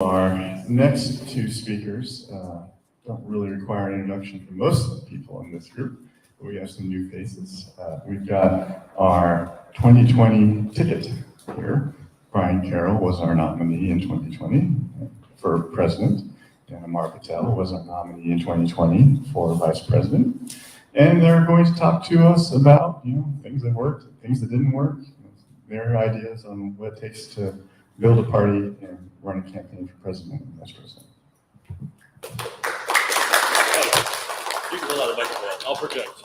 Our next two speakers don't really require an introduction from most of the people in this group, but we have some new faces. We've got our 2020 ticket here. Brian Carroll was our nominee in 2020 for president, and Amar Patel was our nominee in 2020 for vice president. And they're going to talk to us about, things that worked, things that didn't work, their ideas on what it takes to build a party and run a campaign for president and vice president. You can pull out a microphone. I'll project.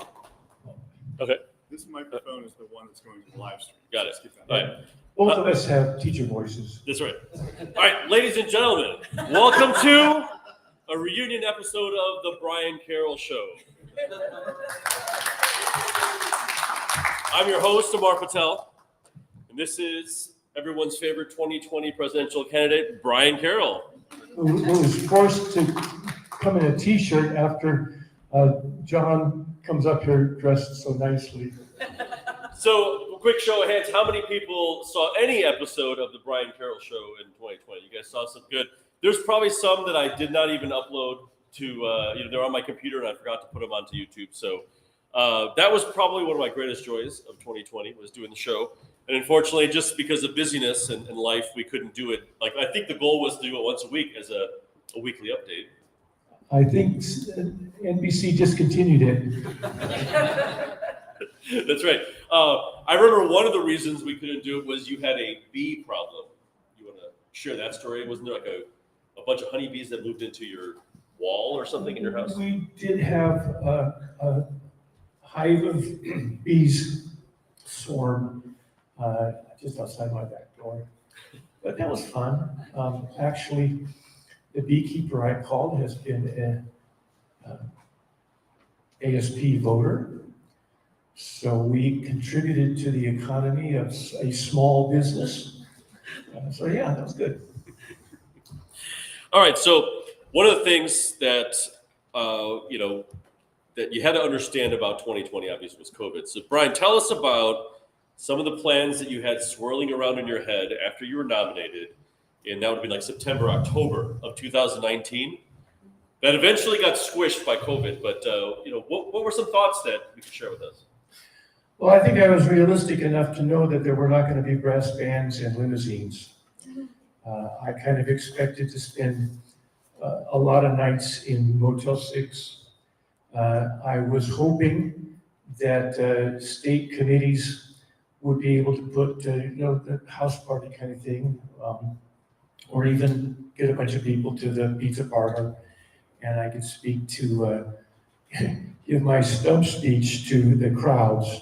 Okay. This microphone is the one that's going to the live stream. Got it. All right. Both of us have teacher voices. That's right. All right, ladies and gentlemen, welcome to a reunion episode of the Brian Carroll Show. I'm your host, Amar Patel, and this is everyone's favorite 2020 presidential candidate, Brian Carroll. Who was forced to come in a t-shirt after John comes up here dressed so nicely. So, quick show of hands, how many people saw any episode of the Brian Carroll Show in 2020? You guys saw some good. There's probably some that I did not even upload to, they're on my computer and I forgot to put them onto YouTube. So that was probably one of my greatest joys of 2020 was doing the show. And unfortunately, just because of busyness and life, we couldn't do it. Like, I think the goal was to do it once a week as a weekly update. I think NBC discontinued it. That's right. I remember one of the reasons we couldn't do it was you had a bee problem. You want to share that story? Wasn't there like a bunch of honeybees that moved into your wall or something in your house? We did have a hive of bees swarm just outside my back door. But that was fun. Actually, the beekeeper I called has been an ASP voter. So we contributed to the economy of a small business. So yeah, that was good. All right. So one of the things that, that you had to understand about 2020, obviously, was COVID. So Brian, tell us about some of the plans that you had swirling around in your head after you were nominated. And that would be like September, October of 2019. That eventually got squished by COVID. But, what were some thoughts that you could share with us? Well, I think I was realistic enough to know that there were not going to be brass bands and limousines. I kind of expected to spend a lot of nights in Motel 6. I was hoping that state committees would be able to put, the house party kind of thing, or even get a bunch of people to the pizza parlor, and I could speak to, give my stump speech to the crowds.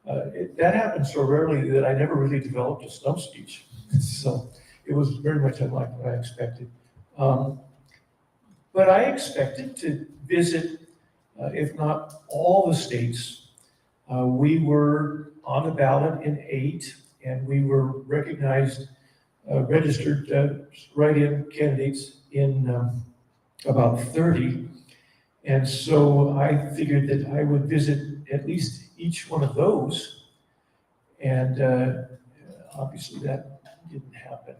That happened so rarely that I never really developed a stump speech. So it was very much unlike what I expected. But I expected to visit, if not all the states. We were on the ballot in 8, and we were recognized, registered write-in candidates in about 30. And so I figured that I would visit at least each one of those. And obviously that didn't happen.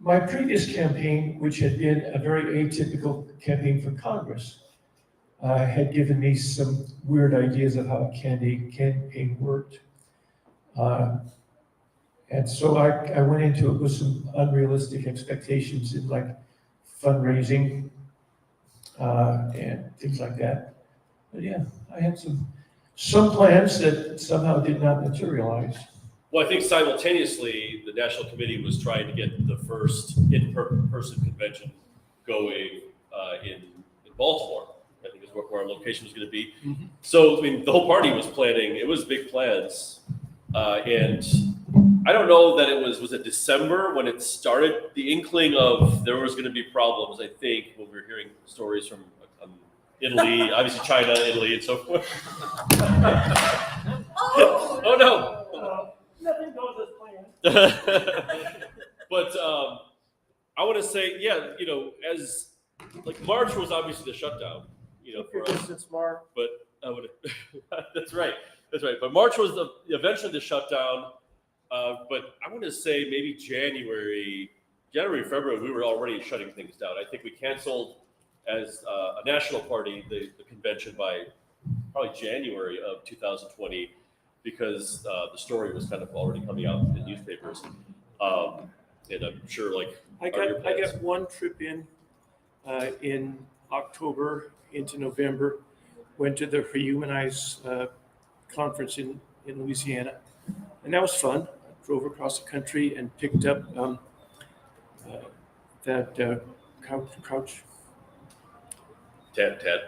My previous campaign, which had been a very atypical campaign for Congress, had given me some weird ideas of how a campaign worked. And so I went into it with some unrealistic expectations in like fundraising and things like that. But yeah, I had some plans that somehow did not materialize. Well, I think simultaneously, the National Committee was trying to get the first in-person convention going in Baltimore. I think is where our location was going to be. Mm-hmm. So, the whole party was planning. It was big plans. And I don't know that was it December when it started? The inkling of there was going to be problems, I think, when we were hearing stories from Italy, obviously China, Italy, and so forth. Oh no. Nothing goes as planned. But I want to say, as like March was obviously the shutdown, for us. Mark. But that's right. But March was eventually the shutdown. But I want to say maybe January, February, we were already shutting things down. I think we canceled as a national party the convention by probably January of 2020 because the story was kind of already coming out in the newspapers. And I'm sure like I got one trip in October into November, went to the Rehumanize conference in Louisiana, and that was fun. I drove across the country and picked up that couch. Ted.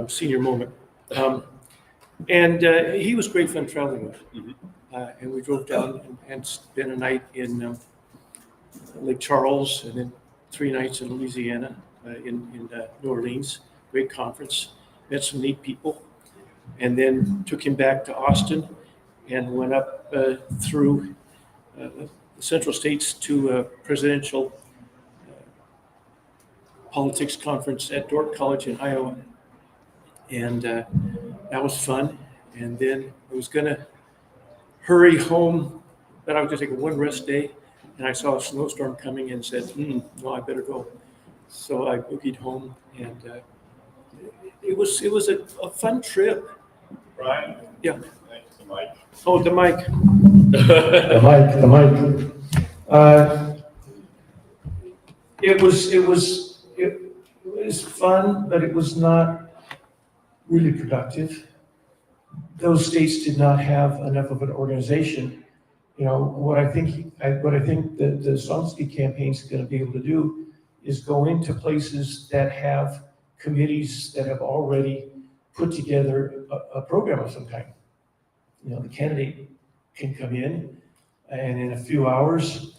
Senior moment. And he was great fun traveling with. And we drove down and spent a night in Lake Charles and then 3 nights in Louisiana, in New Orleans. Great conference. Met some neat people. And then took him back to Austin and went up through the Central States to a presidential politics conference at Dordt College in Iowa. And that was fun. And then I was going to hurry home, but I was going to take a one rest day. And I saw a snowstorm coming and said, no, I better go. So I boogied home, and it was a fun trip. Brian? Yeah. Thanks, the mic. Oh, the mic. The mic. It was fun, but it was not really productive. Those states did not have enough of an organization. You know, what I think that the Somsky campaign is going to be able to do is go into places that have committees that have already put together a program of some kind. You know, the candidate can come in and in a few hours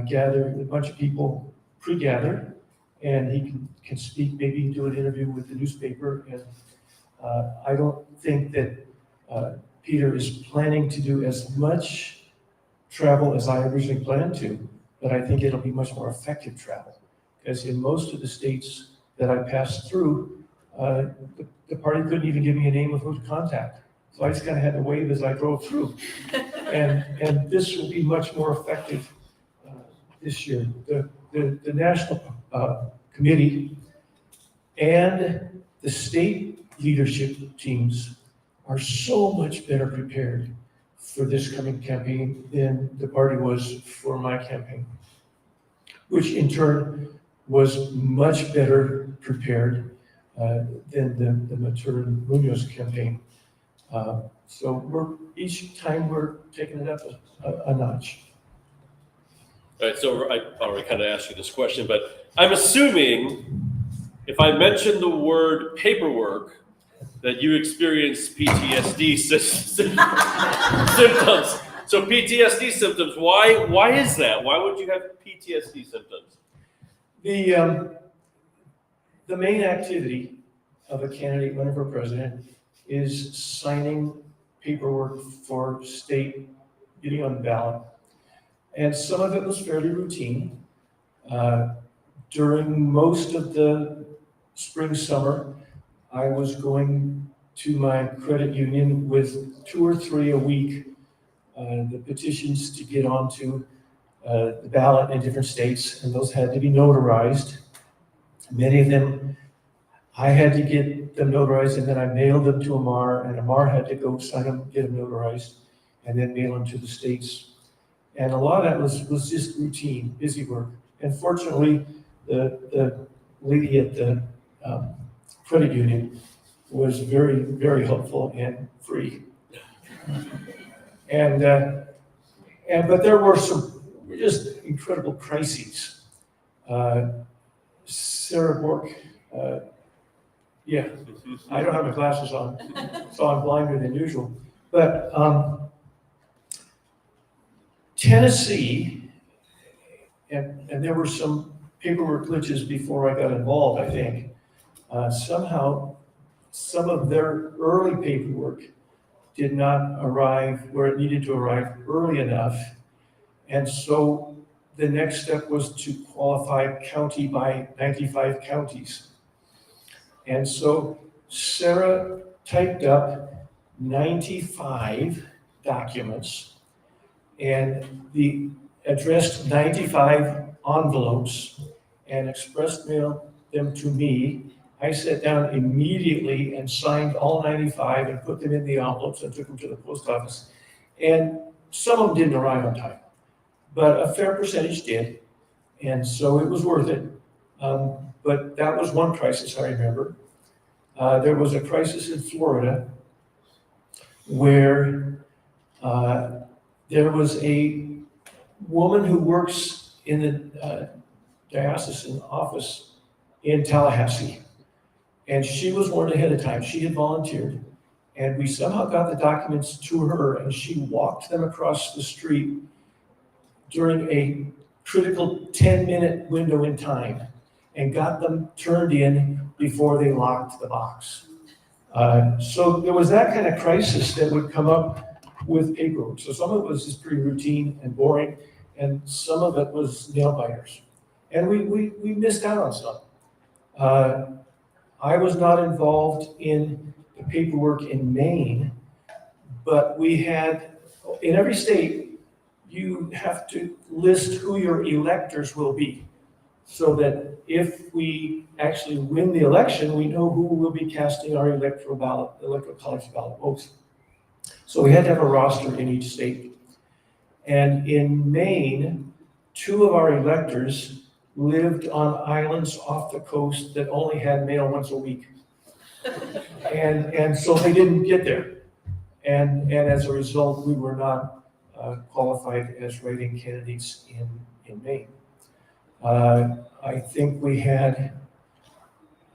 gather a bunch of people pre-gathered, and he can speak, maybe do an interview with the newspaper. And I don't think that Peter is planning to do as much travel as I originally planned to, but I think it'll be much more effective travel. Because in most of the states that I passed through, the party couldn't even give me a name of who to contact. So I just kind of had to wave as I drove through. And this will be much more effective this year. The national committee and the state leadership teams are so much better prepared for this coming campaign than the party was for my campaign, which in turn was much better prepared than the Matern-Munoz campaign. So each time we're taking it up a notch. All right, so I already kind of asked you this question, but I'm assuming if I mention the word paperwork, that you experience PTSD symptoms. So PTSD symptoms, why is that? Why would you have PTSD symptoms? The main activity of a candidate running for president is signing paperwork for state getting on the ballot. And some of it was fairly routine. During most of the spring, summer, I was going to my credit union with 2 or 3 a week, the petitions to get onto the ballot in different states, and those had to be notarized. Many of them, I had to get them notarized, and then I mailed them to Amar, and Amar had to go sign them, get them notarized, and then mail them to the states. And a lot of that was just routine, busy work. And fortunately, the lady at the credit union was very, very helpful and free. But there were some just incredible crises. Sarah Bork, I don't have my glasses on, so I'm blinder than usual. But Tennessee, and there were some paperwork glitches before I got involved, I think. Somehow, some of their early paperwork did not arrive where it needed to arrive early enough. And so the next step was to qualify county by 95 counties. And so Sarah typed up 95 documents and the addressed 95 envelopes and express mailed them to me. I sat down immediately and signed all 95 and put them in the envelopes and took them to the post office. And some of them didn't arrive on time, but a fair percentage did. And so it was worth it. But that was one crisis I remember. There was a crisis in Florida where there was a woman who works in the diocesan office in Tallahassee. And she was warned ahead of time. She had volunteered. And we somehow got the documents to her, and she walked them across the street during a critical 10-minute window in time and got them turned in before they locked the box. So there was that kind of crisis that would come up with paperwork. So some of it was just pretty routine and boring, and some of it was nail biters. And we missed out on some. I was not involved in the paperwork in Maine, but we had, in every state, you have to list who your electors will be, so that if we actually win the election, we know who will be casting our electoral college ballot votes. So we had to have a roster in each state. And in Maine, 2 of our electors lived on islands off the coast that only had mail once a week. And so they didn't get there. And as a result, we were not qualified as writing candidates in Maine. I think we had,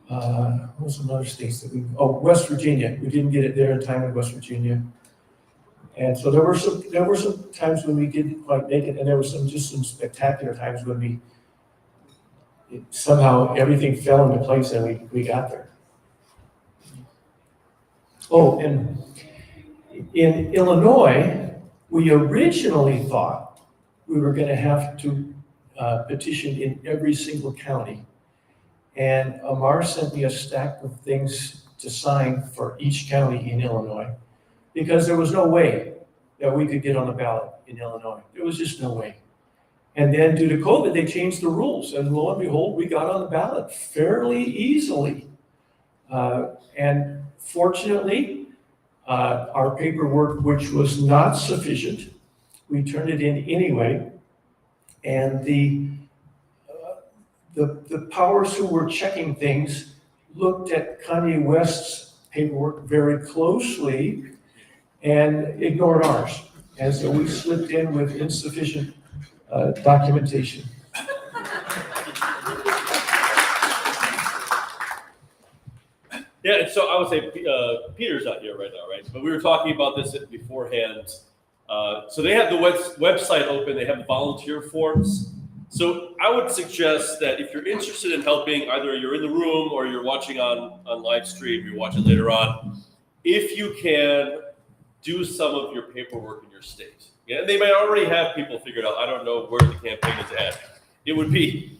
what was another states that West Virginia. We didn't get it there in time in West Virginia. And so there were some times when we didn't quite make it, and there were some spectacular times when somehow everything fell into place and we got there. Oh, and in Illinois, we originally thought we were going to have to petition in every single county. And Amar sent me a stack of things to sign for each county in Illinois, because there was no way that we could get on the ballot in Illinois. There was just no way. And then due to COVID, they changed the rules, and lo and behold, we got on the ballot fairly easily. And fortunately, our paperwork, which was not sufficient, we turned it in anyway. And the powers who were checking things looked at Kanye West's paperwork very closely and ignored ours. And so we slipped in with insufficient documentation. Yeah, and so I would say Peter's not here right now, right? But we were talking about this beforehand. So they have the website open. They have volunteer forms. So I would suggest that if you're interested in helping, either you're in the room or you're watching on live stream, you're watching later on, if you can do some of your paperwork in your state. Yeah, and they might already have people figured out. I don't know where the campaign is at. It would be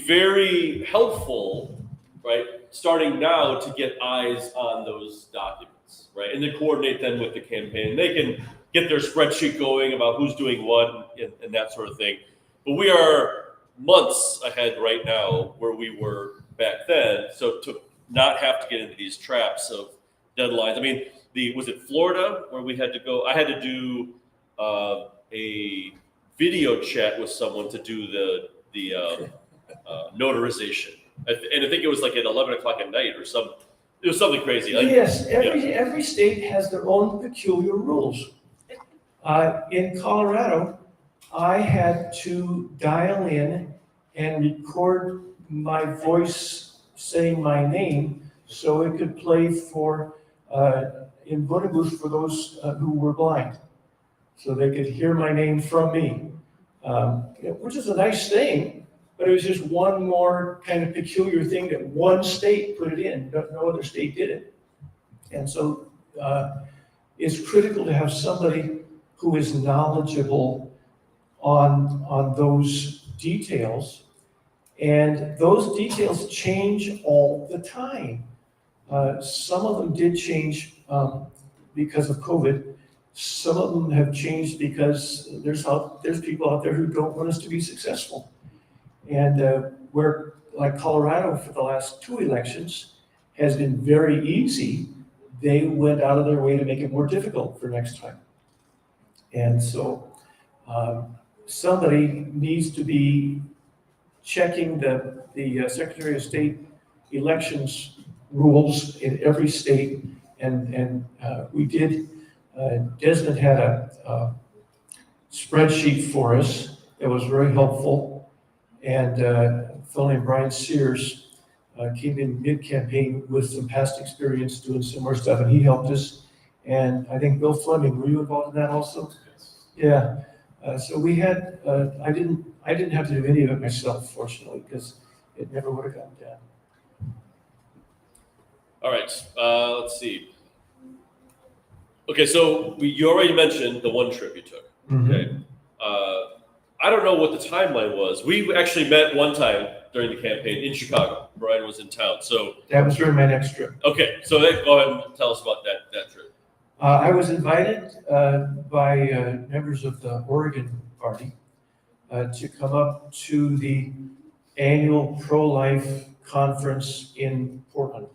very helpful, right, starting now to get eyes on those documents, right, and then coordinate them with the campaign. They can get their spreadsheet going about who's doing what and that sort of thing. But we are months ahead right now where we were back then. So to not have to get into these traps of deadlines. I mean, was it Florida where we had to go? I had to do a video chat with someone to do the notarization. And I think it was like at 11 o'clock at night or something. It was something crazy. Yes, every state has their own peculiar rules. In Colorado, I had to dial in and record my voice saying my name so it could play for in voting booths for those who were blind, so they could hear my name from me, which is a nice thing, but it was just one more kind of peculiar thing that one state put it in. No other state did it. And so it's critical to have somebody who is knowledgeable on those details. And those details change all the time. Some of them did change because of COVID. Some of them have changed because there's people out there who don't want us to be successful. And where, like Colorado for the last 2 elections has been very easy, they went out of their way to make it more difficult for next time. And so somebody needs to be checking the Secretary of State elections rules in every state. And we did, Desmond had a spreadsheet for us that was very helpful. And a fellow named Brian Sears came in mid-campaign with some past experience doing similar stuff, and he helped us. And I think Bill Fleming, were you involved in that also? Yeah. So we had, I didn't have to do any of it myself, fortunately, because it never would have gotten done. All right, let's see. Okay, so you already mentioned the one trip you took. Okay. I don't know what the timeline was. We actually met one time during the campaign in Chicago. Brian was in town, so. That was during my next trip. Okay, so go ahead and tell us about that trip. I was invited by members of the Oregon Party to come up to the annual pro-life conference in Portland.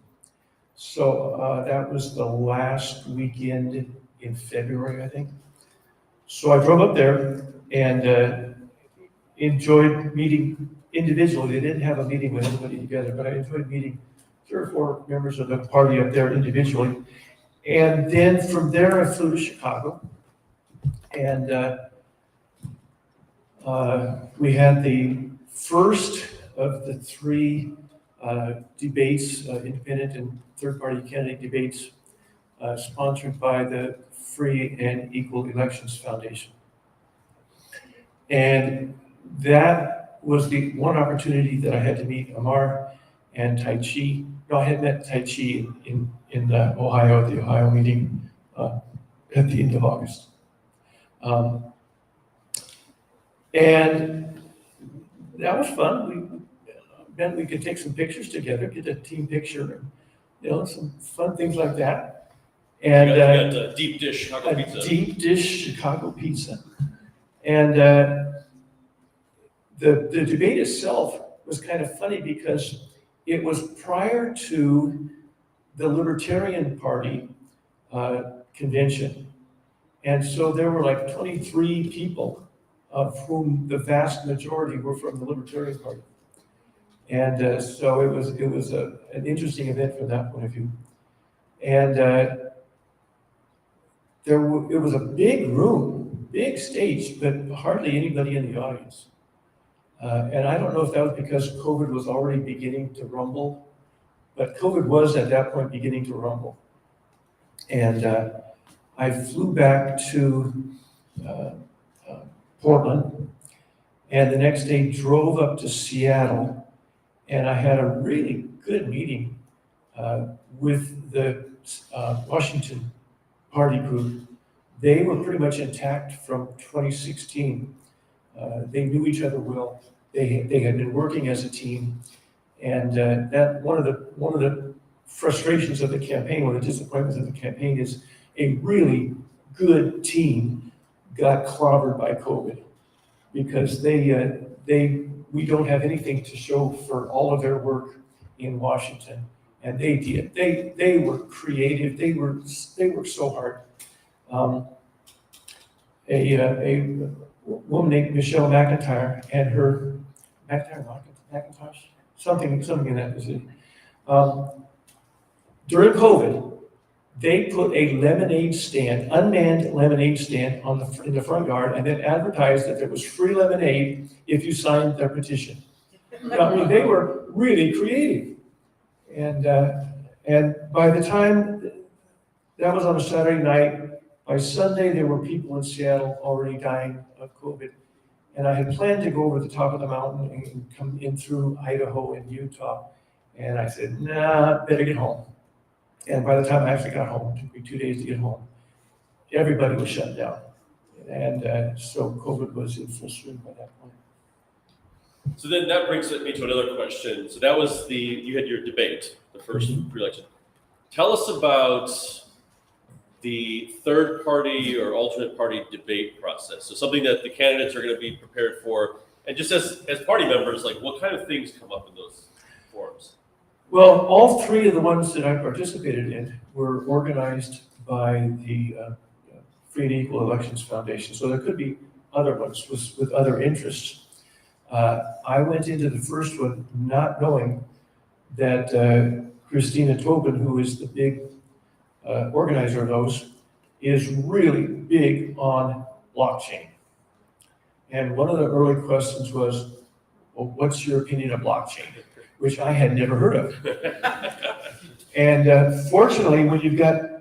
So that was the last weekend in February, I think. So I drove up there and enjoyed meeting individually. They didn't have a meeting with everybody together, but I enjoyed meeting 3 or 4 members of the party up there individually. And then from there, I flew to Chicago, and we had the first of the 3 debates, independent and third-party candidate debates, sponsored by the Free and Equal Elections Foundation. And that was the one opportunity that I had to meet Amar and Tai Chi. No, I had met Tai Chi in Ohio, at the Ohio meeting at the end of August. And that was fun. Then we could take some pictures together, get a team picture, and some fun things like that. And you got a deep dish Chicago pizza. Deep dish Chicago pizza. And the debate itself was kind of funny because it was prior to the Libertarian Party convention. And so there were like 23 people, of whom the vast majority were from the Libertarian Party. And so it was an interesting event from that point of view. And it was a big room, big stage, but hardly anybody in the audience. And I don't know if that was because COVID was already beginning to rumble, but COVID was at that point beginning to rumble. And I flew back to Portland, and the next day drove up to Seattle. And I had a really good meeting with the Washington Party group. They were pretty much intact from 2016. They knew each other well. They had been working as a team, and that one of the frustrations of the campaign, one of the disappointments of the campaign, is a really good team got clobbered by COVID because we don't have anything to show for all of their work in Washington, and they did. They were creative. They worked so hard. A woman named Michelle McIntyre and her McIntosh, something in that vicinity. During COVID, they put a lemonade stand, unmanned lemonade stand in the front yard, and then advertised that there was free lemonade if you signed their petition. I mean, they were really creative. And by the time that was on a Saturday night, by Sunday, there were people in Seattle already dying of COVID. And I had planned to go over the top of the mountain and come in through Idaho and Utah. And I said, nah, better get home. And by the time I actually got home, it took me 2 days to get home, everybody was shut down. And so COVID was in full swing by that point. So then that brings me to another question. So that was you had your debate, the first pre-election. Tell us about the third party or alternate party debate process. So something that the candidates are going to be prepared for. And just as party members, like what kind of things come up in those forums? Well, all three of the ones that I participated in were organized by the Free and Equal Elections Foundation. So there could be other ones with other interests. I went into the first one not knowing that Christina Tobin, who is the big organizer of those, is really big on blockchain. And one of the early questions was, well, what's your opinion of blockchain? Which I had never heard of. And fortunately, when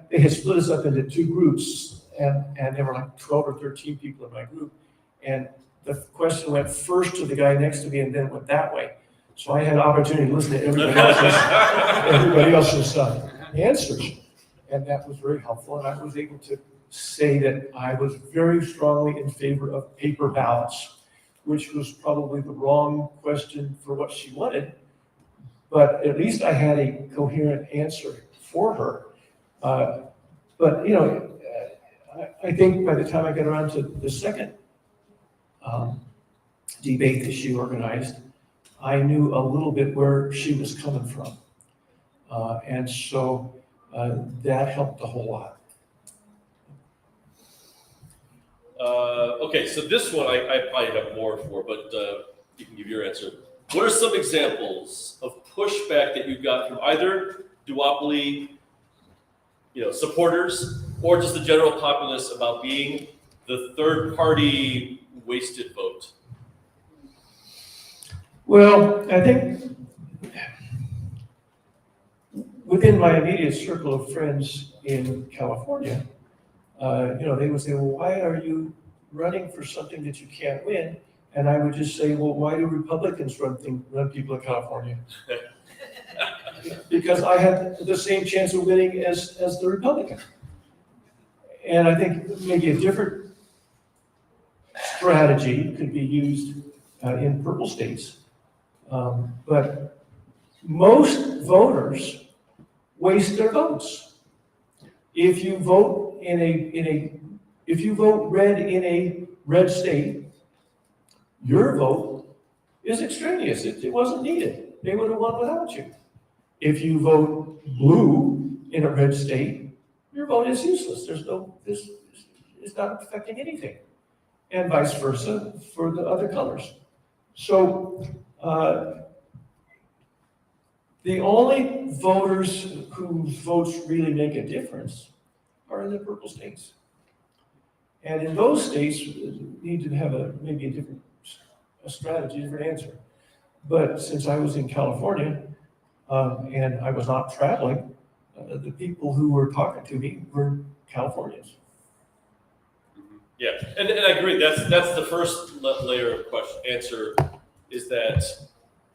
they had split us up into two groups, and there were like 12 or 13 people in my group, and the question went first to the guy next to me and then went that way. So I had an opportunity to listen to everybody else's answers. And that was very helpful. And I was able to say that I was very strongly in favor of paper ballots, which was probably the wrong question for what she wanted. But at least I had a coherent answer for her. But, you know, I think by the time I got around to the second debate that she organized, I knew a little bit where she was coming from. And so that helped a whole lot. Okay, so this one I probably have more for, but you can give your answer. What are some examples of pushback that you got from either duopoly, supporters, or just the general populace about being the third party wasted vote? Well, I think within my immediate circle of friends in California, they would say, well, why are you running for something that you can't win? And I would just say, well, why do Republicans run people in California? Because I had the same chance of winning as the Republican. And I think maybe a different strategy could be used in purple states. But most voters waste their votes. If you vote if you vote red in a red state, your vote is extraneous. It wasn't needed. They would have won without you. If you vote blue in a red state, your vote is useless. This is not affecting anything. And vice versa for the other colors. So the only voters whose votes really make a difference are in the purple states. And in those states, you need to have maybe a different strategy, different answer. But since I was in California and I was not traveling, the people who were talking to me were Californians. Yeah, and I agree. That's the first layer of answer is that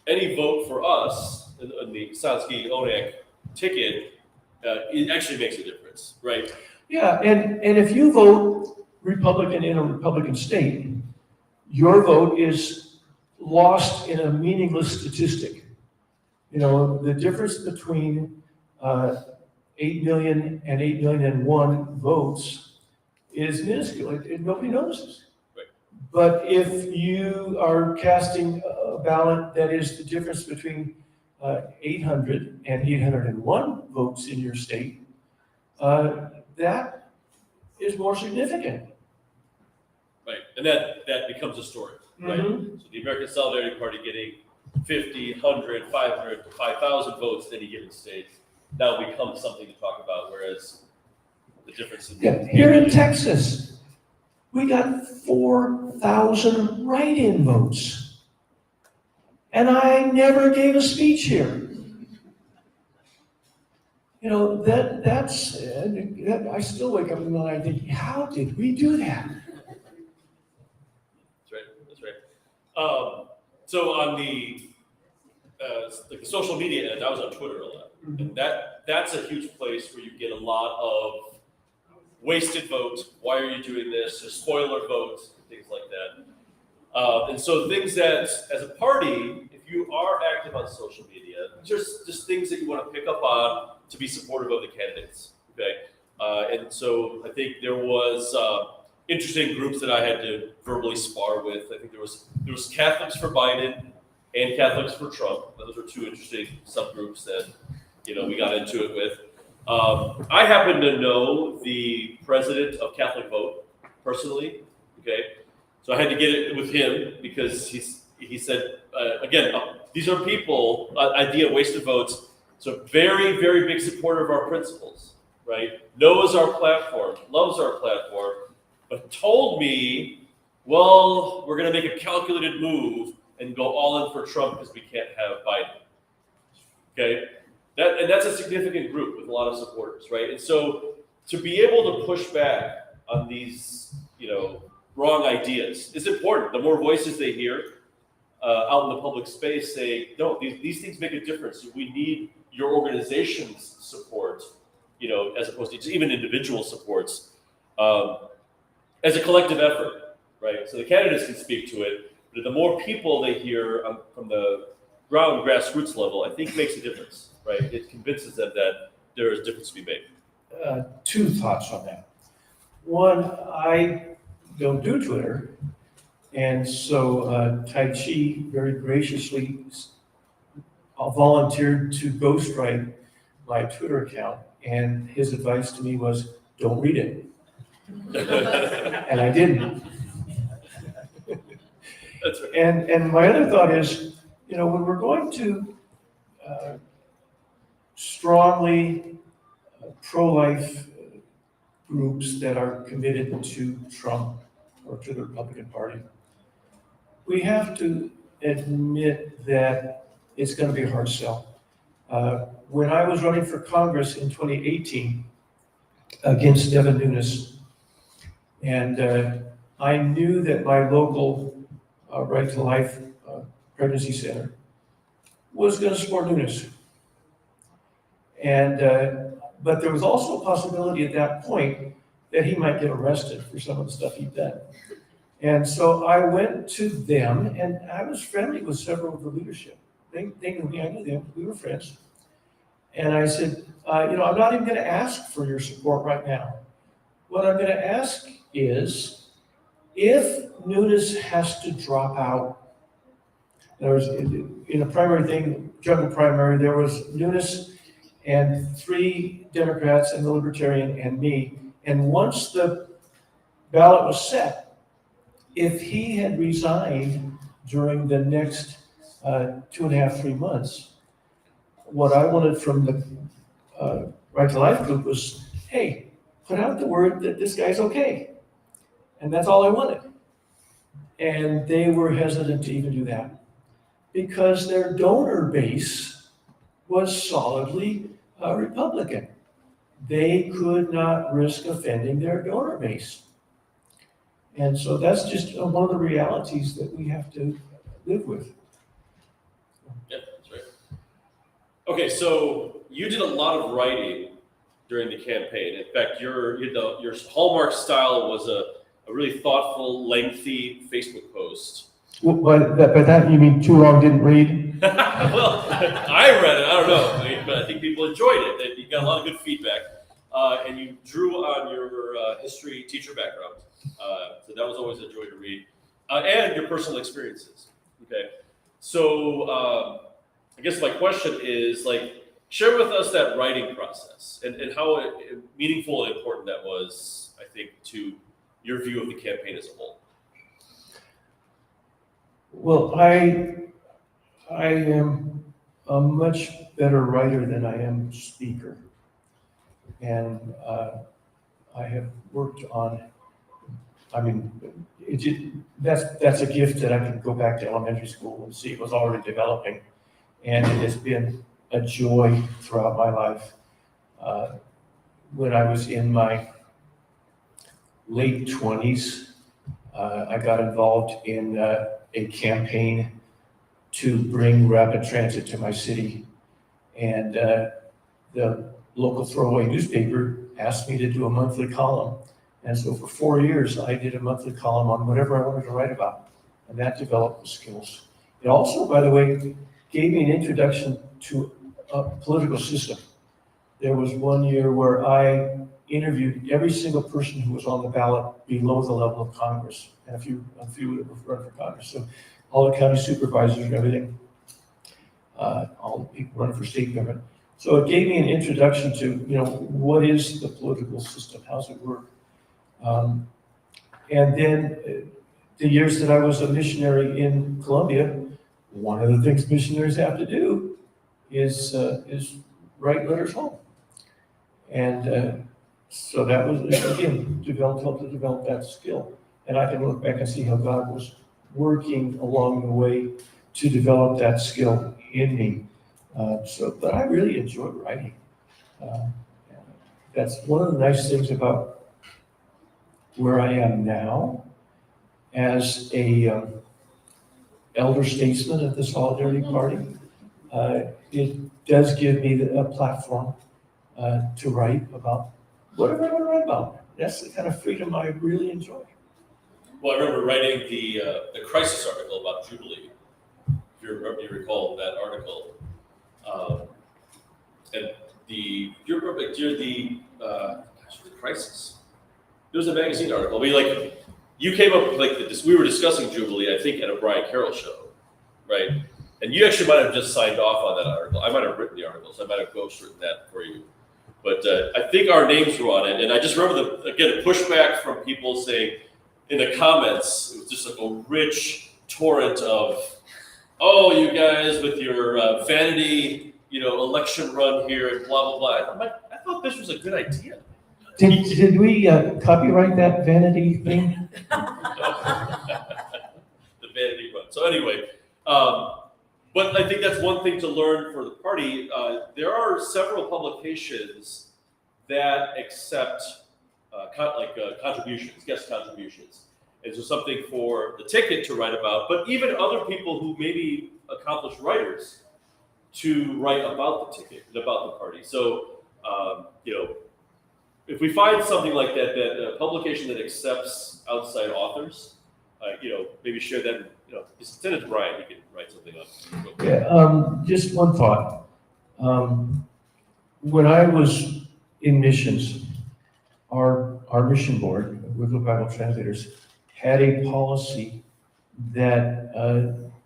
any vote for us in the Sansky-Onak ticket, it actually makes a difference, right? Yeah, and if you vote Republican in a Republican state, your vote is lost in a meaningless statistic. The difference between 8 million and 8,000,001 votes is minuscule. Nobody notices. Right. But if you are casting a ballot that is the difference between 800 and 801 votes in your state, that is more significant. Right, and that becomes a story, right? Mm-hmm. So the American Solidarity Party getting 50, 100, 500, 5,000 votes in any given state now becomes something to talk about, whereas the difference in Here in Texas, we got 4,000 write-in votes. And I never gave a speech here. That's I still wake up in the night and think, how did we do that? That's right. So on the social media end, I was on Twitter a lot. Mm-hmm. And that's a huge place where you get a lot of wasted votes. Why are you doing this? Or spoiler votes, things like that. And so things that, as a party, if you are active on social media, just things that you want to pick up on to be supportive of the candidates. Okay. And so I think there was interesting groups that I had to verbally spar with. I think there was Catholics for Biden and Catholics for Trump. Those are two interesting subgroups that we got into it with. I happen to know the president of Catholic Vote personally. Okay, so I had to get it with him because he said again, these are people. Idea wasted votes. So very, very big supporter of our principles. Right? Knows our platform, loves our platform, but told me, well, we're going to make a calculated move and go all in for Trump because we can't have Biden. Okay? And that's a significant group with a lot of supporters, right? And so to be able to push back on these, wrong ideas is important. The more voices they hear out in the public space say, no, these things make a difference. We need your organization's support, as opposed to even individual supports, as a collective effort, right? So the candidates can speak to it, but the more people they hear from the ground grassroots level, I think makes a difference, right? It convinces them that there is a difference to be made. Two thoughts on that. One, I don't do Twitter, and so Tai Chi very graciously volunteered to ghostwrite my Twitter account, and his advice to me was, don't read it. And I didn't. That's right. And my other thought is, when we're going to strongly pro-life groups that are committed to Trump or to the Republican Party, we have to admit that it's going to be a hard sell. When I was running for Congress in 2018 against Devin Nunes, and I knew that my local Right to Life pregnancy center was going to support Nunes. And but there was also a possibility at that point that he might get arrested for some of the stuff he'd done. And so I went to them, and I was friendly with several of the leadership. They knew me, I knew them, we were friends. And I said, I'm not even going to ask for your support right now. What I'm going to ask is, if Nunes has to drop out, there was in a primary thing, general primary, there was Nunes and 3 Democrats and the Libertarian and me. And once the ballot was set, if he had resigned during the next 2.5, 3 months, what I wanted from the Right to Life group was, hey, put out the word that this guy's okay. And that's all I wanted. And they were hesitant to even do that because their donor base was solidly Republican. They could not risk offending their donor base. And so that's just one of the realities that we have to live with. Yeah, that's right. Okay, so you did a lot of writing during the campaign. In fact, your hallmark style was a really thoughtful, lengthy Facebook post. Well, by that you mean too long didn't read? Well, I read it. I don't know, but I think people enjoyed it. You got a lot of good feedback, and you drew on your history teacher background. So that was always a joy to read, and your personal experiences. Okay, so I guess my question is share with us that writing process and how meaningful and important that was. I think to your view of the campaign as a whole. Well, I am a much better writer than I am speaker. And I have worked on, that's a gift that I can go back to elementary school and see it was already developing. And it has been a joy throughout my life. When I was in my late 20s, I got involved in a campaign to bring rapid transit to my city. And the local throwaway newspaper asked me to do a monthly column. And so for 4 years, I did a monthly column on whatever I wanted to write about. And that developed the skills. It also, by the way, gave me an introduction to a political system. There was one year where I interviewed every single person who was on the ballot below the level of Congress, and a few would have run for Congress. So all the county supervisors and everything, all the people running for state government. So it gave me an introduction to, what is the political system? How's it work? And then the years that I was a missionary in Colombia, one of the things missionaries have to do is write letters home. And so that was, again, helped to develop that skill. And I can look back and see how God was working along the way to develop that skill in me. But I really enjoy writing. That's one of the nice things about where I am now as a elder statesman at the Solidarity Party. It does give me a platform to write about whatever I want to write about. That's the kind of freedom I really enjoy. Well, I remember writing the crisis article about Jubilee. If you recall that article, and you're the crisis. It was a magazine article. You came up with we were discussing Jubilee, I think, at a Brian Carroll show, right? And you actually might have just signed off on that article. I might have written the articles. I might have ghostwritten that for you. But I think our names were on it. And I just remember, the pushback from people saying in the comments, it was just like a rich torrent of, oh, you guys with your vanity, election run here and blah, blah, blah. I thought this was a good idea. Did we copyright that vanity thing? The vanity run. So anyway, but I think that's one thing to learn for the party. There are several publications that accept contributions, guest contributions. And so something for the ticket to write about, but even other people who may be accomplished writers to write about the ticket and about the party. So, if we find something like that, a publication that accepts outside authors, maybe share that, just send it to Brian, he can write something up. Yeah, just one thought. When I was in missions, our mission board, with the Bible translators, had a policy that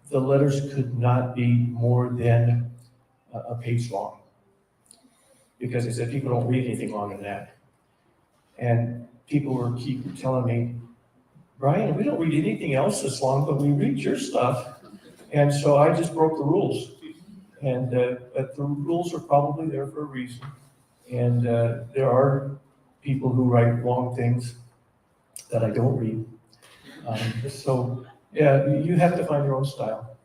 the letters could not be more than a page long. Because they said people don't read anything longer than that. And people keep telling me, Brian, we don't read anything else this long, but we read your stuff. And so I just broke the rules. And but the rules are probably there for a reason. And there are people who write long things that I don't read. So yeah, you have to find your own style.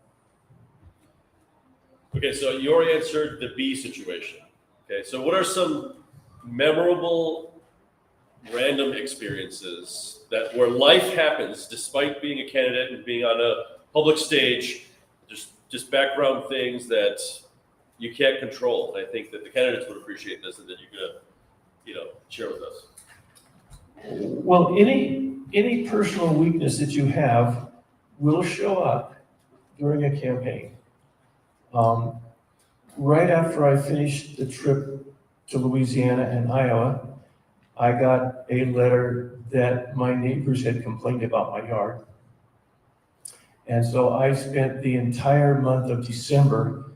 Okay, so you already answered the B situation. Okay, so what are some memorable random experiences where life happens despite being a candidate and being on a public stage, just background things that you can't control? I think that the candidates would appreciate this and that you're gonna, share with us. Well, any personal weakness that you have will show up during a campaign. Right after I finished the trip to Louisiana and Iowa, I got a letter that my neighbors had complained about my yard. And so I spent the entire month of December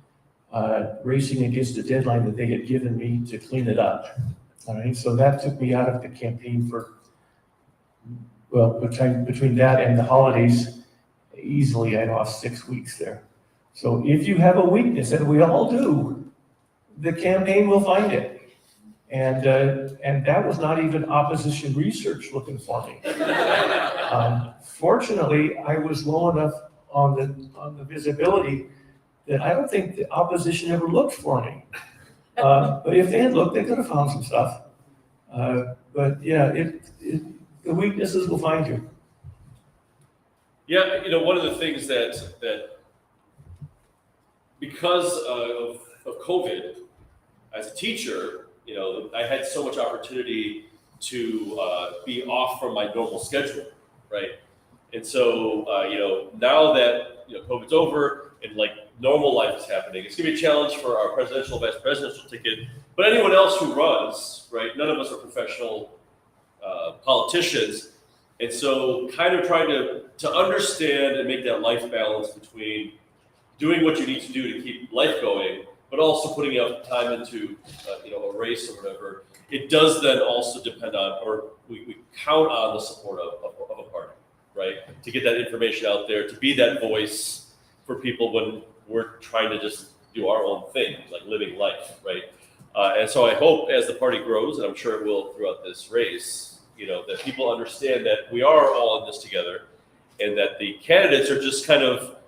racing against the deadline that they had given me to clean it up. All right, so that took me out of the campaign for, between that and the holidays, easily I lost 6 weeks there. So if you have a weakness, and we all do, the campaign will find it. And that was not even opposition research looking for me. Fortunately, I was low enough on the visibility that I don't think the opposition ever looked for me. But if they had looked, they could have found some stuff. But yeah, the weaknesses will find you. Yeah, one of the things that because of COVID, as a teacher, I had so much opportunity to be off from my normal schedule, right? And so, now that COVID's over and normal life is happening. It's going to be a challenge for our presidential, vice presidential ticket, but anyone else who runs, right? None of us are professional politicians, and so kind of trying to understand and make that life balance between doing what you need to do to keep life going, but also putting out time into a race or whatever. It does then also depend on, or we count on the support of a party, right? To get that information out there, to be that voice for people when we're trying to just do our own thing, like living life, right? And so I hope as the party grows, and I'm sure it will throughout this race, that people understand that we are all in this together, and that the candidates are just kind of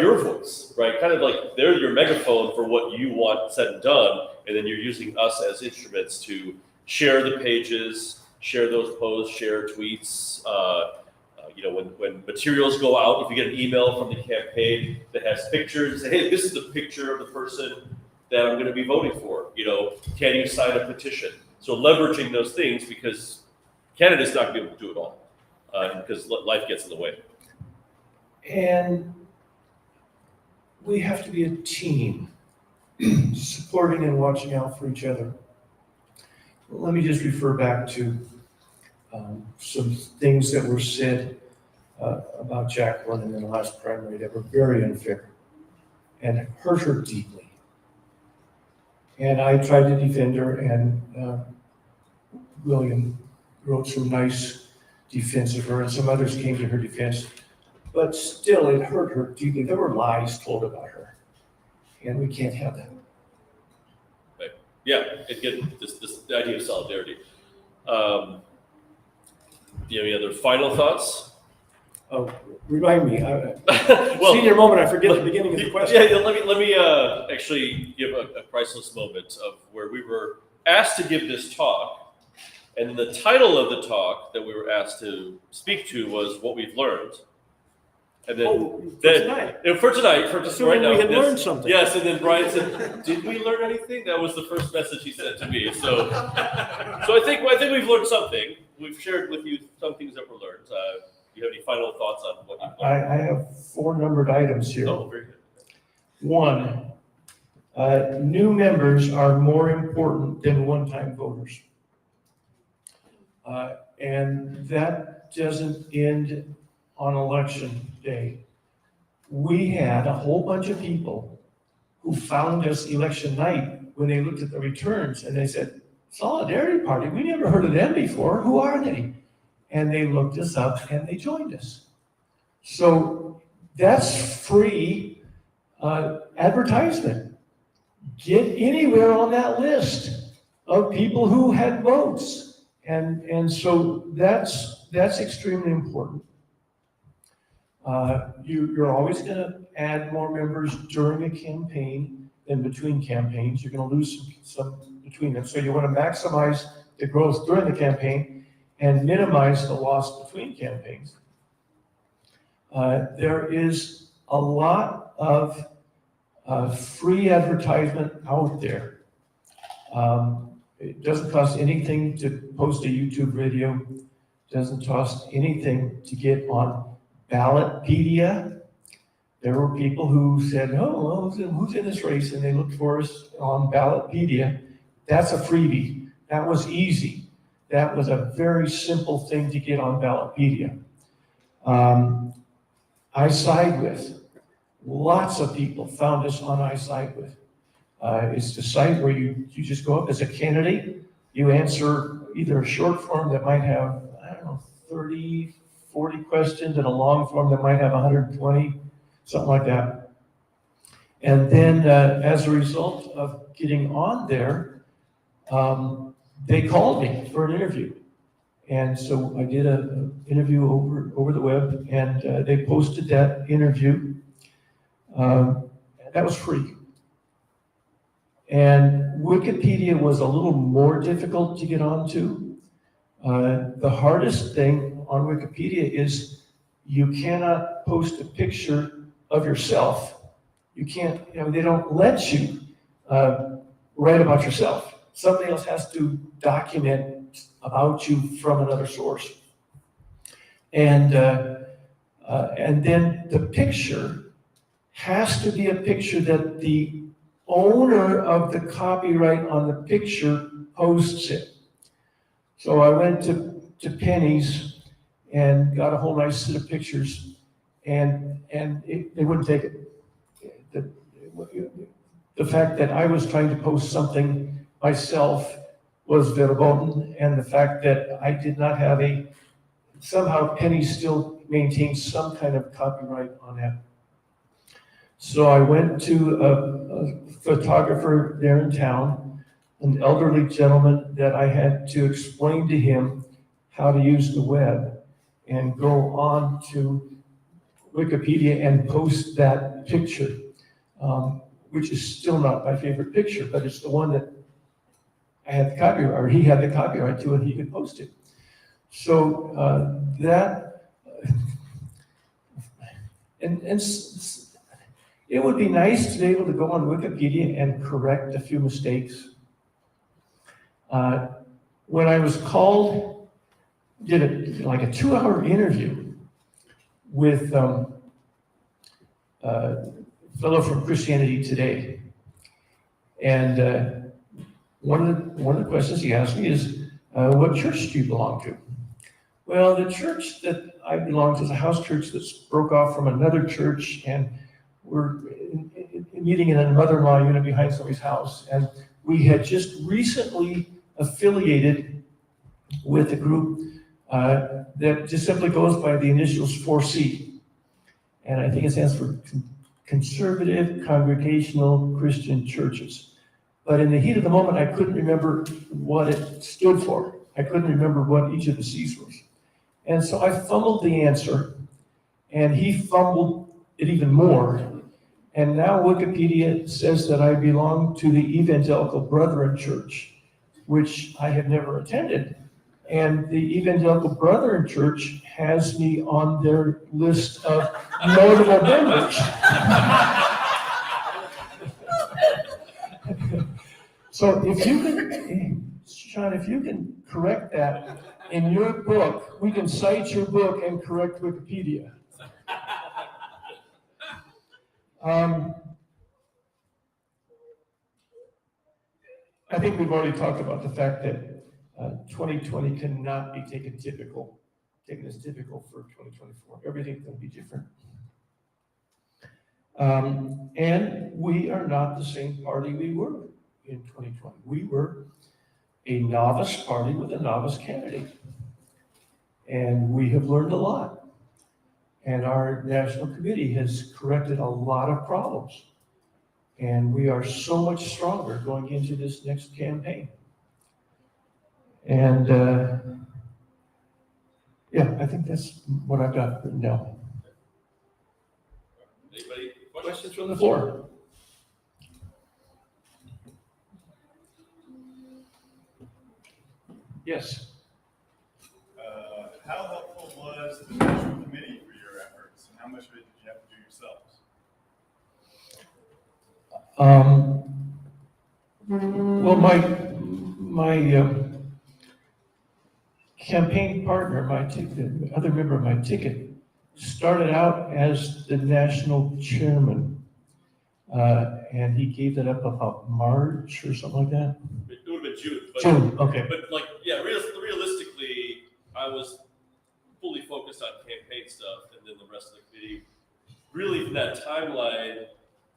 your voice, right? Kind of like they're your megaphone for what you want said and done, and then you're using us as instruments to share the pages, share those posts, share tweets. When materials go out, if you get an email from the campaign that has pictures, say, hey, this is the picture of the person that I'm going to be voting for. Can you sign a petition? So leveraging those things, because candidates not going to be able to do it all, because life gets in the way. And we have to be a team, supporting and watching out for each other. Let me just refer back to some things that were said about Jacqueline in the last primary that were very unfair and hurt her deeply. And I tried to defend her, and William wrote some nice defense of her, and some others came to her defense. But still, it hurt her deeply. There were lies told about her, and we can't have that. Right. Yeah, again, this idea of solidarity. Do you have any other final thoughts? Oh, remind me. Well, Senior moment, I forget the beginning of the question. Yeah, let me actually give a priceless moment of where we were asked to give this talk, and the title of the talk that we were asked to speak to was What We've Learned. And then, for tonight, Assuming right now, we had learned something. Yes, and then Brian said, "Did we learn anything?" That was the first message he sent to me. So I think we've learned something. We've shared with you some things that were learned. Do you have any final thoughts on what you've learned? I have 4 numbered items here. Oh, very good. 1, new members are more important than one-time voters. And that doesn't end on election day. We had a whole bunch of people who found us election night when they looked at the returns, and they said, Solidarity Party, we never heard of them before. Who are they? And they looked us up and they joined us. So that's free advertisement. Get anywhere on that list of people who had votes. And so that's extremely important. You're always going to add more members during a campaign than between campaigns. You're going to lose some between them. So you want to maximize the growth during the campaign and minimize the loss between campaigns. There is a lot of free advertisement out there. It doesn't cost anything to post a YouTube video. It doesn't cost anything to get on Ballotpedia. There were people who said, oh, well, who's in this race? And they looked for us on Ballotpedia. That's a freebie. That was easy. That was a very simple thing to get on Ballotpedia. I Side With. Lots of people found us on I Side With. It's the site where you just go up as a candidate. You answer either a short form that might have, 30, 40 questions, and a long form that might have 120, something like that. And then as a result of getting on there, they called me for an interview. And so I did an interview over the web, and they posted that interview. That was free. And Wikipedia was a little more difficult to get onto. The hardest thing on Wikipedia is you cannot post a picture of yourself. You can't, they don't let you write about yourself. Somebody else has to document about you from another source. And then the picture has to be a picture that the owner of the copyright on the picture posts it. So I went to Penny's and got a whole nice set of pictures, and they wouldn't take it. The fact that I was trying to post something myself was verboten, and the fact that I did not have somehow Penny still maintains some kind of copyright on that. So I went to a photographer there in town, an elderly gentleman that I had to explain to him how to use the web and go on to Wikipedia and post that picture, which is still not my favorite picture, but it's the one that I had the copyright, or he had the copyright to, and he could post it. So it would be nice to be able to go on Wikipedia and correct a few mistakes. When I was called, did like a 2-hour interview with a fellow from Christianity Today. And one of the questions he asked me is, what church do you belong to? Well, the church that I belong to is a house church that's broke off from another church, and we're meeting in a mother-in-law unit behind somebody's house. And we had just recently affiliated with a group that just simply goes by the initials 4C. And I think it stands for Conservative Congregational Christian Churches. But in the heat of the moment, I couldn't remember what it stood for. I couldn't remember what each of the C's was. And so I fumbled the answer, and he fumbled it even more. And now Wikipedia says that I belong to the Evangelical Brethren Church, which I have never attended. And the Evangelical Brethren Church has me on their list of notable members. So if you can, Sean, if you can correct that in your book, we can cite your book and correct Wikipedia. I think we've already talked about the fact that 2020 cannot be taken as typical for 2024. Everything's going to be different. And we are not the same party we were in 2020. We were a novice party with a novice candidate. And we have learned a lot. And our national committee has corrected a lot of problems. And we are so much stronger going into this next campaign. And yeah, I think that's what I've got written down. Anybody? Questions from the floor? Yes. How helpful was the national committee for your efforts, and how much of it did you have to do yourselves? Well, my campaign partner, the other member of my ticket, started out as the national chairman, and he gave that up about March or something like that. It would have been June. But, June, okay. But like, yeah, realistically, I was fully focused on campaign stuff, and then the rest of the committee, really from that timeline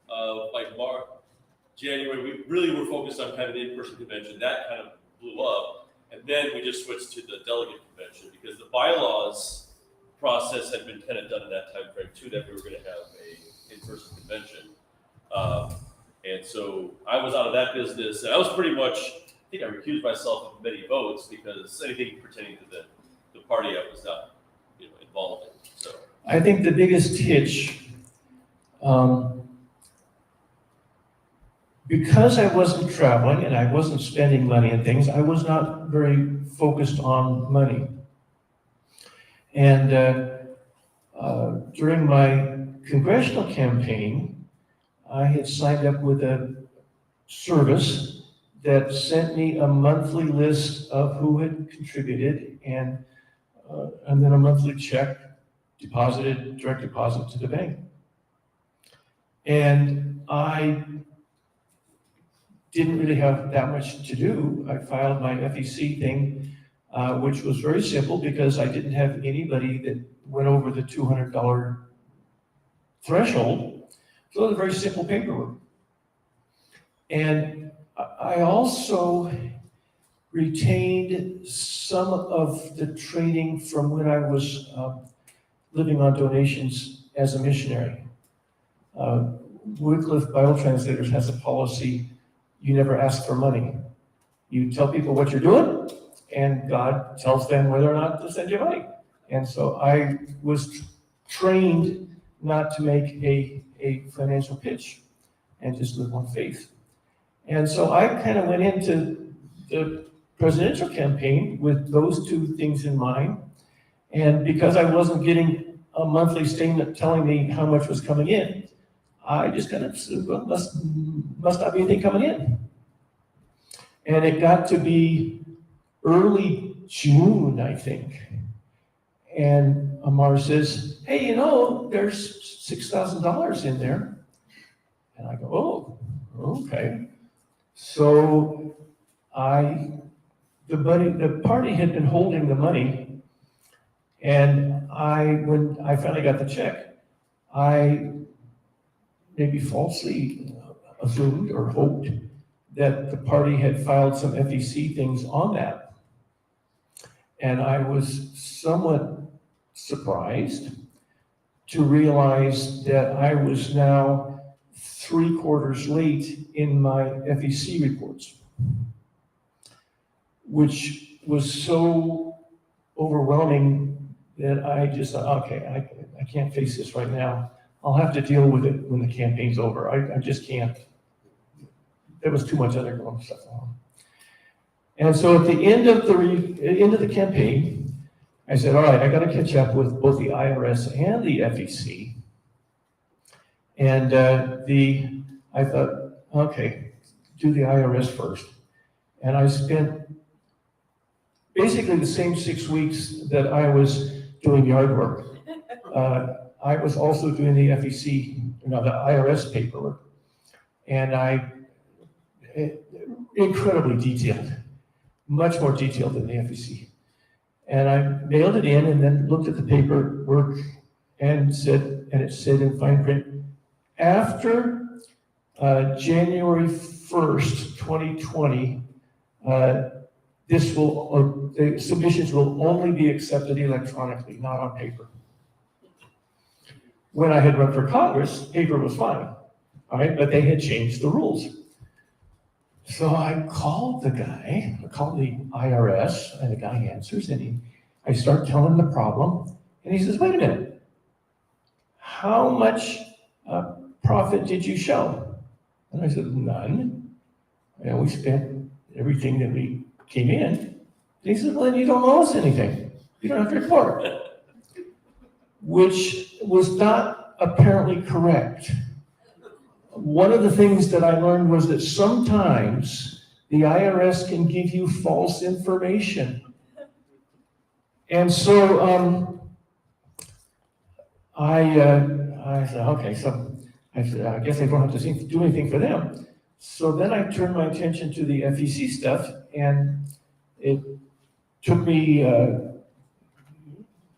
of like March, January, we really were focused on kind of the in-person convention. That kind of blew up, and then we just switched to the delegate convention because the bylaws process had been kind of done in that time frame too, that we were going to have a in-person convention. And so I was out of that business, and I was pretty much, I think I recused myself of many votes because anything pertaining to the party I was not, involved in. So I think the biggest hitch, because I wasn't traveling and I wasn't spending money and things, I was not very focused on money. And during my congressional campaign, I had signed up with a service that sent me a monthly list of who had contributed and then a monthly check direct deposit to the bank. And I didn't really have that much to do. I filed my FEC thing, which was very simple because I didn't have anybody that went over the $200 threshold. So it was very simple paperwork. And I also retained some of the training from when I was living on donations as a missionary. Wycliffe Bible Translators has a policy, you never ask for money. You tell people what you're doing, and God tells them whether or not to send you money. And so I was trained not to make a financial pitch and just live on faith. And so I kind of went into the presidential campaign with those two things in mind. And because I wasn't getting a monthly statement telling me how much was coming in, I just kind of said, well, must not be anything coming in. And it got to be early June, I think. And Amar says, hey, you know, there's $6,000 in there. And I go, oh, okay. So the party had been holding the money, and when I finally got the check, I maybe falsely assumed or hoped that the party had filed some FEC things on that. And I was somewhat surprised to realize that I was now 3/4 late in my FEC reports, which was so overwhelming that I just thought, okay, I can't face this right now. I'll have to deal with it when the campaign's over. I just can't. There was too much other going stuff on. And so at the end of the campaign, I said, all right, I got to catch up with both the IRS and the FEC. And I thought, okay, do the IRS first. And I spent basically the same 6 weeks that I was doing yard work. I was also doing the FEC, the IRS paperwork. And incredibly detailed, much more detailed than the FEC. And I mailed it in and then looked at the paperwork and it said in fine print, after January 1st, 2020, the submissions will only be accepted electronically, not on paper. When I had run for Congress, paper was fine, all right, but they had changed the rules. So I called the IRS, and the guy answers, and I start telling him the problem, and he says, wait a minute, how much profit did you show? And I said, none. And we spent everything that we came in. And he said, well, then you don't owe us anything. You don't have to report. Which was not apparently correct. One of the things that I learned was that sometimes the IRS can give you false information. And so I said, okay, so I said, I guess I don't have to do anything for them. So then I turned my attention to the FEC stuff, and it took me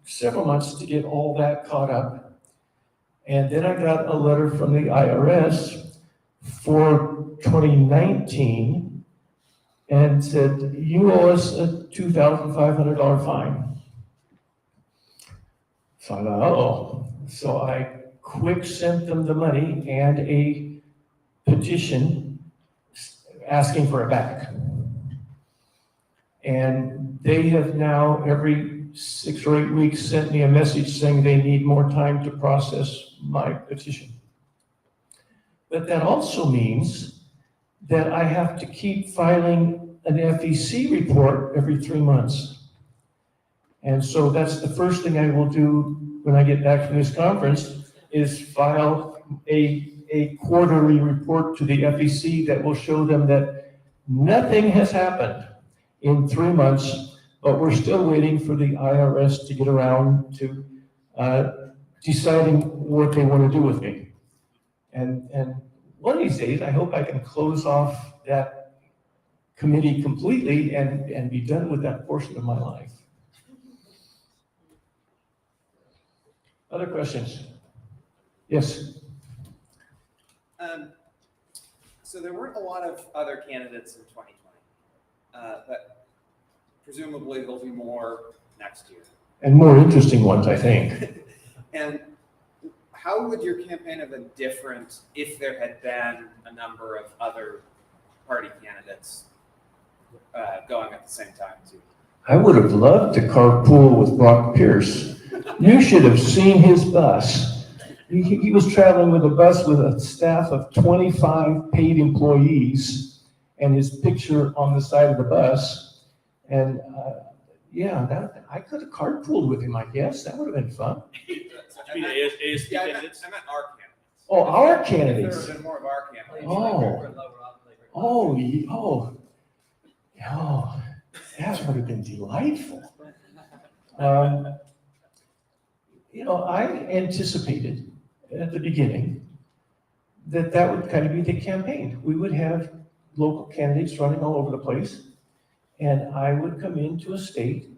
several months to get all that caught up. And then I got a letter from the IRS for 2019 and said, you owe us a $2,500 fine. So I thought, uh-oh. So I quick sent them the money and a petition asking for it back. And they have now every 6 or 8 weeks sent me a message saying they need more time to process my petition. But that also means that I have to keep filing an FEC report every 3 months. And so that's the first thing I will do when I get back from this conference is file a quarterly report to the FEC that will show them that nothing has happened in 3 months, but we're still waiting for the IRS to get around to deciding what they want to do with me. And one of these days, I hope I can close off that committee completely and be done with that portion of my life. Other questions? Yes? So there weren't a lot of other candidates in 2020, but presumably there'll be more next year. And more interesting ones, I think. And how would your campaign have been different if there had been a number of other party candidates going at the same time too? I would have loved to carpool with Brock Pierce. You should have seen his bus. He was traveling with a bus with a staff of 25 paid employees and his picture on the side of the bus. And I could have carpooled with him, I guess. That would have been fun. You mean ASP Yeah, candidates? I meant our candidates. Oh, our If there candidates. had been more of our candidates. That would have been delightful. I anticipated at the beginning that would kind of be the campaign. We would have local candidates running all over the place, and I would come into a state,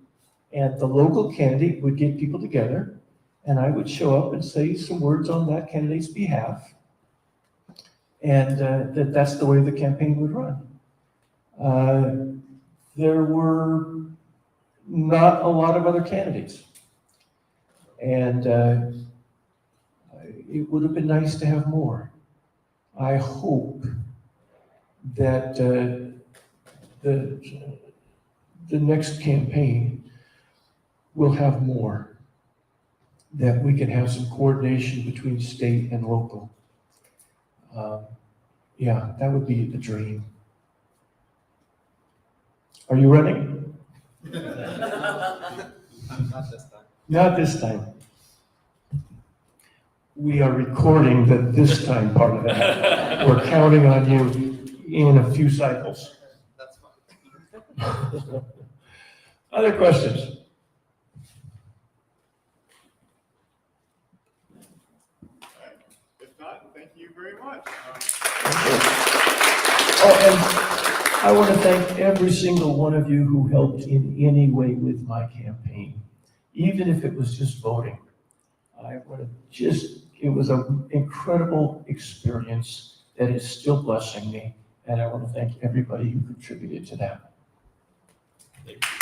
and the local candidate would get people together, and I would show up and say some words on that candidate's behalf, and that's the way the campaign would run. There were not a lot of other candidates. And it would have been nice to have more. I hope that the next campaign will have more, that we can have some coordination between state and local. That would be the dream. Are you running? Not this time. Not this time. We are recording the this time part of it. We're counting on you in a few cycles. That's fine. Other questions? If not, thank you very much. Oh, and I want to thank every single one of you who helped in any way with my campaign, even if it was just voting. It was an incredible experience that is still blessing me, and I want to thank everybody who contributed to that. Thank you.